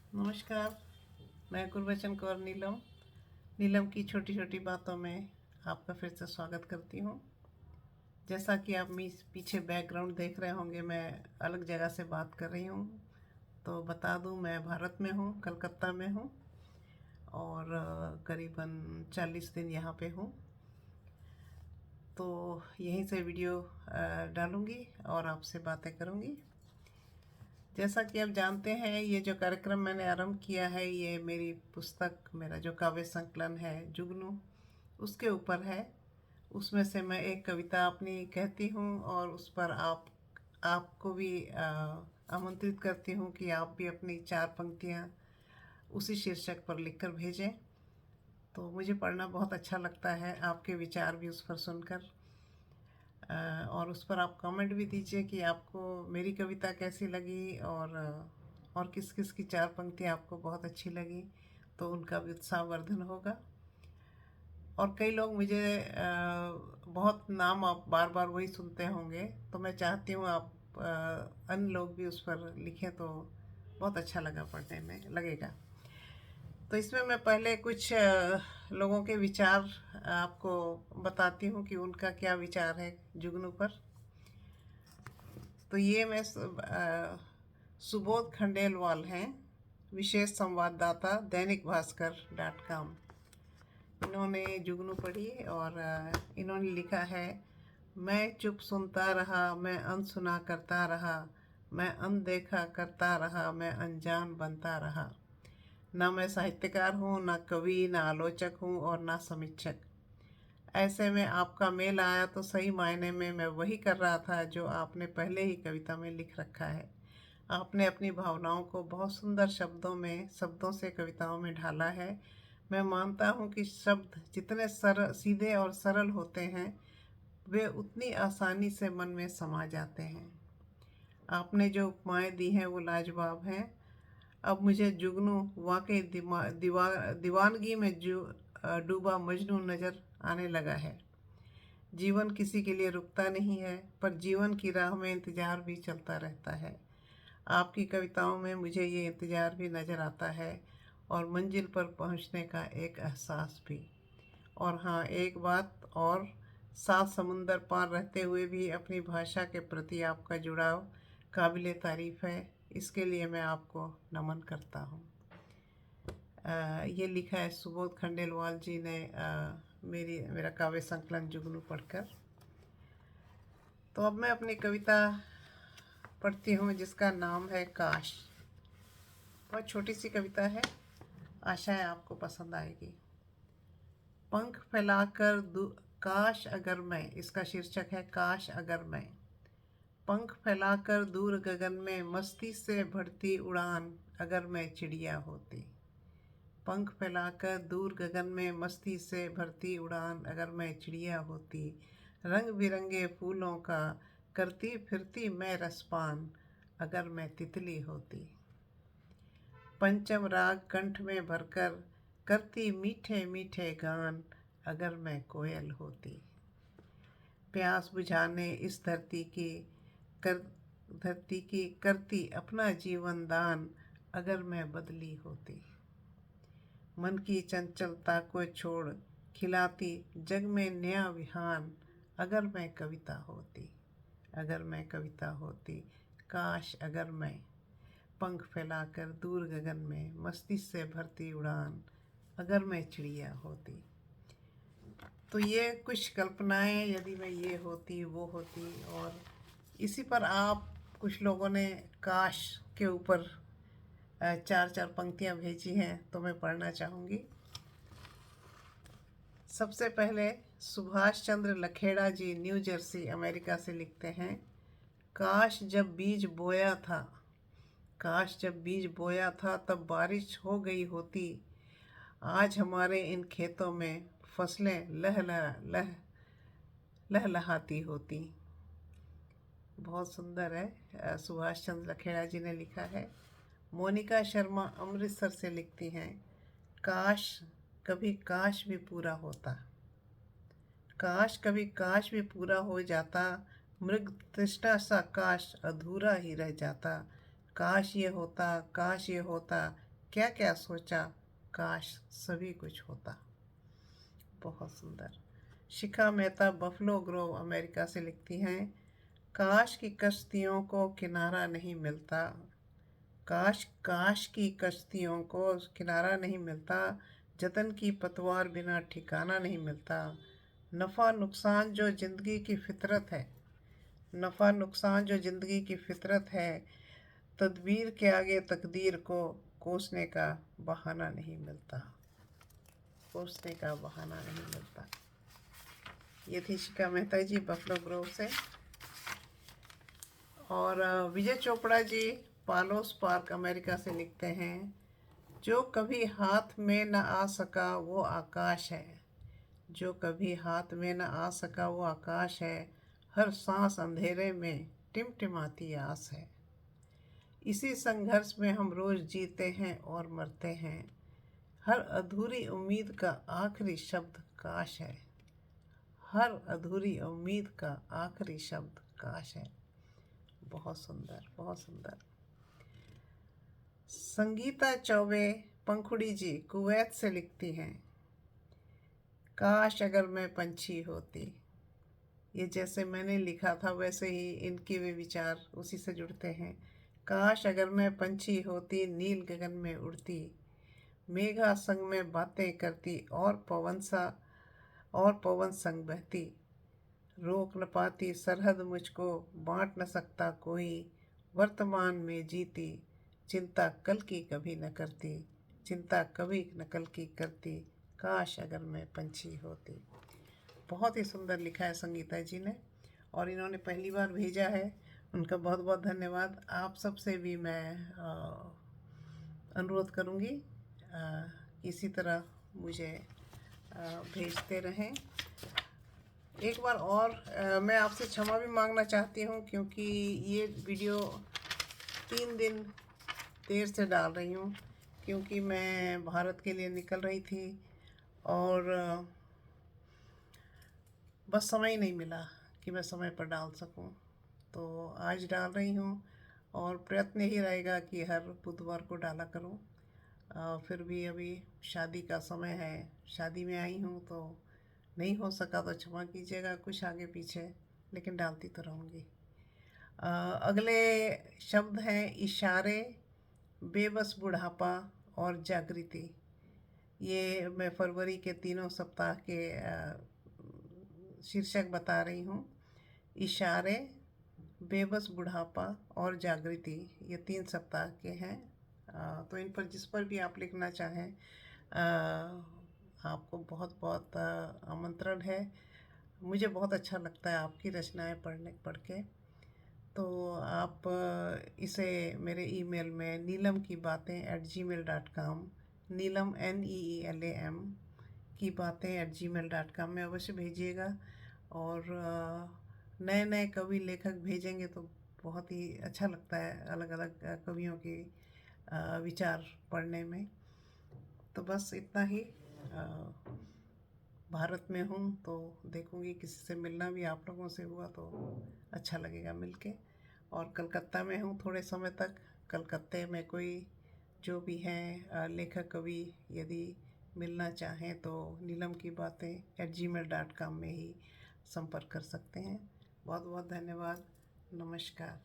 नमस्कार। मैं गुरबचन कौर नीलम नीलम की छोटी छोटी बातों में आपका फिर से स्वागत करती हूँ। जैसा कि आप पीछे बैकग्राउंड देख रहे होंगे, मैं अलग जगह से बात कर रही हूँ। तो बता दूँ, मैं भारत में हूँ, कलकत्ता में हूँ और करीबन 40 दिन यहाँ पे हूँ। तो यहीं से वीडियो डालूँगी और आपसे बातें करूँगी। जैसा कि आप जानते हैं, ये जो कार्यक्रम मैंने आरंभ किया है, ये मेरी पुस्तक, मेरा जो काव्य संकलन है जुगनू, उसके ऊपर है। उसमें से मैं एक कविता अपनी कहती हूँ और उस पर आपको भी आमंत्रित करती हूँ कि आप भी अपनी 4 पंक्तियाँ उसी शीर्षक पर लिखकर भेजें। तो मुझे पढ़ना बहुत अच्छा लगता है, आपके विचार भी उस पर सुनकर। और उस पर आप कमेंट भी दीजिए कि आपको मेरी कविता कैसी लगी और किस किस की 4 पंक्तियाँ आपको बहुत अच्छी लगी, तो उनका भी उत्साहवर्धन होगा। और कई लोग मुझे बहुत नाम आप बार बार वही सुनते होंगे, तो मैं चाहती हूँ आप अन्य लोग भी उस पर लिखें, तो बहुत अच्छा पढ़ने में लगेगा। तो इसमें मैं पहले कुछ लोगों के विचार आपको बताती हूँ कि उनका क्या विचार है जुगनू पर। तो ये मैं सुबोध खंडेलवाल हैं, विशेष संवाददाता, दैनिक भास्कर .com। इन्होंने जुगनू पढ़ी और इन्होंने लिखा है, मैं चुप सुनता रहा, मैं अनसुना करता रहा, मैं अनदेखा करता रहा, मैं अनजान बनता रहा। ना मैं साहित्यकार हूँ, ना कवि, ना आलोचक हूँ और ना समीक्षक। ऐसे में आपका मेल आया तो सही मायने में मैं वही कर रहा था जो आपने पहले ही कविता में लिख रखा है। आपने अपनी भावनाओं को बहुत सुंदर शब्दों से कविताओं में ढाला है। मैं मानता हूँ कि शब्द जितने सीधे और सरल होते हैं, वे उतनी आसानी से मन में समा जाते हैं। आपने जो उपमाएं दी हैं वो लाजवाब हैं। अब मुझे जुगनू वाकई दीवानगी में डूबा मजनू नज़र आने लगा है। जीवन किसी के लिए रुकता नहीं है, पर जीवन की राह में इंतज़ार भी चलता रहता है। आपकी कविताओं में मुझे ये इंतज़ार भी नज़र आता है और मंजिल पर पहुंचने का एक एहसास भी। और हाँ, एक बात और, 7 समुंदर पार रहते हुए भी अपनी भाषा के प्रति आपका जुड़ाव काबिले तारीफ़ है। इसके लिए मैं आपको नमन करता हूँ। ये लिखा है सुबोध खंडेलवाल जी ने मेरा काव्य संकलन जुगनू पढ़कर। तो अब मैं अपनी कविता पढ़ती हूँ, जिसका नाम है काश। बहुत छोटी सी कविता है, आशा है आपको पसंद आएगी। पंख फैलाकर काश अगर मैं, इसका शीर्षक है काश अगर मैं। पंख फैलाकर दूर गगन में मस्ती से बढ़ती उड़ान अगर मैं चिड़िया होती। पंख फैलाकर दूर गगन में मस्ती से भरती उड़ान अगर मैं चिड़िया होती। रंग बिरंगे फूलों का करती फिरती मैं रसपान अगर मैं तितली होती। पंचम राग कंठ में भरकर करती मीठे मीठे गान अगर मैं कोयल होती। प्यास बुझाने इस धरती की करती अपना जीवन दान अगर मैं बदली होती। मन की चंचलता को छोड़ खिलाती जग में नया विहान अगर मैं कविता होती। अगर मैं कविता होती, काश अगर मैं। पंख फैलाकर दूर गगन में मस्ती से भरती उड़ान अगर मैं चिड़िया होती। तो ये कुछ कल्पनाएं, यदि मैं ये होती वो होती। और इसी पर आप कुछ लोगों ने काश के ऊपर 4 पंक्तियां भेजी हैं, तो मैं पढ़ना चाहूँगी। सबसे पहले सुभाष चंद्र लखेड़ा जी, न्यू जर्सी, अमेरिका से लिखते हैं, काश जब बीज बोया था, काश जब बीज बोया था तब बारिश हो गई होती। आज हमारे इन खेतों में फसलें लहलहाती होती। बहुत सुंदर है, सुभाष चंद्र लखेड़ा जी ने लिखा है। मोनिका शर्मा अमृतसर से लिखती हैं, काश कभी काश भी पूरा होता। काश कभी काश भी पूरा हो जाता, मृग तृष्णा सा काश अधूरा ही रह जाता। काश ये होता, काश ये होता, क्या क्या सोचा, काश सभी कुछ होता। बहुत सुंदर। शिखा मेहता बफलो ग्रोव अमेरिका से लिखती हैं, काश की कश्तियों को किनारा नहीं मिलता, काश काश की कश्तियों को किनारा नहीं मिलता, जतन की पतवार बिना ठिकाना नहीं मिलता। नफ़ा नुकसान जो ज़िंदगी की फितरत है, नफ़ा नुकसान जो ज़िंदगी की फितरत है, तदबीर के आगे तकदीर को कोसने का बहाना नहीं मिलता, कोसने का बहाना नहीं मिलता। ये थी शिखा मेहता जी बफलो ग्रोव से। और विजय चोपड़ा जी पालोस पार्क अमेरिका से लिखते हैं, जो कभी हाथ में न आ सका वो आकाश है, जो कभी हाथ में न आ सका वो आकाश है, हर सांस अंधेरे में टिमटिमाती आस है। इसी संघर्ष में हम रोज जीते हैं और मरते हैं, हर अधूरी उम्मीद का आखिरी शब्द काश है, हर अधूरी उम्मीद का आखिरी शब्द काश है। बहुत सुंदर, बहुत सुंदर। संगीता चौबे पंखुड़ी जी कुवैत से लिखती हैं, काश अगर मैं पंछी होती। ये जैसे मैंने लिखा था वैसे ही इनके भी विचार उसी से जुड़ते हैं। काश अगर मैं पंछी होती, नील गगन में उड़ती, मेघा संग में बातें करती और पवन संग बहती, रोक न पाती सरहद मुझको, बांट न सकता कोई, वर्तमान में जीती, चिंता कल की कभी न करती, चिंता कभी न कल की करती, काश अगर मैं पंछी होती। बहुत ही सुंदर लिखा है संगीता जी ने, और इन्होंने पहली बार भेजा है, उनका बहुत बहुत धन्यवाद। आप सबसे भी मैं अनुरोध करूँगी इसी तरह मुझे भेजते रहें। एक बार और मैं आपसे क्षमा भी मांगना चाहती हूँ, क्योंकि ये वीडियो 3 दिन देर से डाल रही हूँ, क्योंकि मैं भारत के लिए निकल रही थी और बस समय ही नहीं मिला कि मैं समय पर डाल सकूं। तो आज डाल रही हूं और प्रयत्न ही रहेगा कि हर बुधवार को डाला करूं। फिर भी अभी शादी का समय है, शादी में आई हूं तो नहीं हो सका तो क्षमा कीजिएगा कुछ आगे पीछे, लेकिन डालती तो रहूँगी। अगले शब्द हैं इशारे, बेबस बुढ़ापा और जागृति। ये मैं फरवरी के तीनों सप्ताह के शीर्षक बता रही हूँ। इशारे, बेबस बुढ़ापा और जागृति, ये 3 सप्ताह के हैं। तो इन पर जिस पर भी आप लिखना चाहें, आपको बहुत बहुत आमंत्रण है। मुझे बहुत अच्छा लगता है आपकी रचनाएं पढ़ के। तो आप इसे मेरे ईमेल में neelamkibatein@gmail.com, नीलम NEELAM की बातें @gmail.com में अवश्य भेजिएगा। और नए नए कवि लेखक भेजेंगे तो बहुत ही अच्छा लगता है अलग अलग कवियों के विचार पढ़ने में। तो बस इतना ही। भारत में हूँ तो देखूँगी किसी से मिलना भी आप लोगों से हुआ तो अच्छा लगेगा मिलके। और कलकत्ता में हूँ थोड़े समय तक। कलकत्ते में कोई जो भी हैं लेखक कवि यदि मिलना चाहें तो neelamkibatein@gmail.com में ही संपर्क कर सकते हैं। बहुत बहुत धन्यवाद। नमस्कार।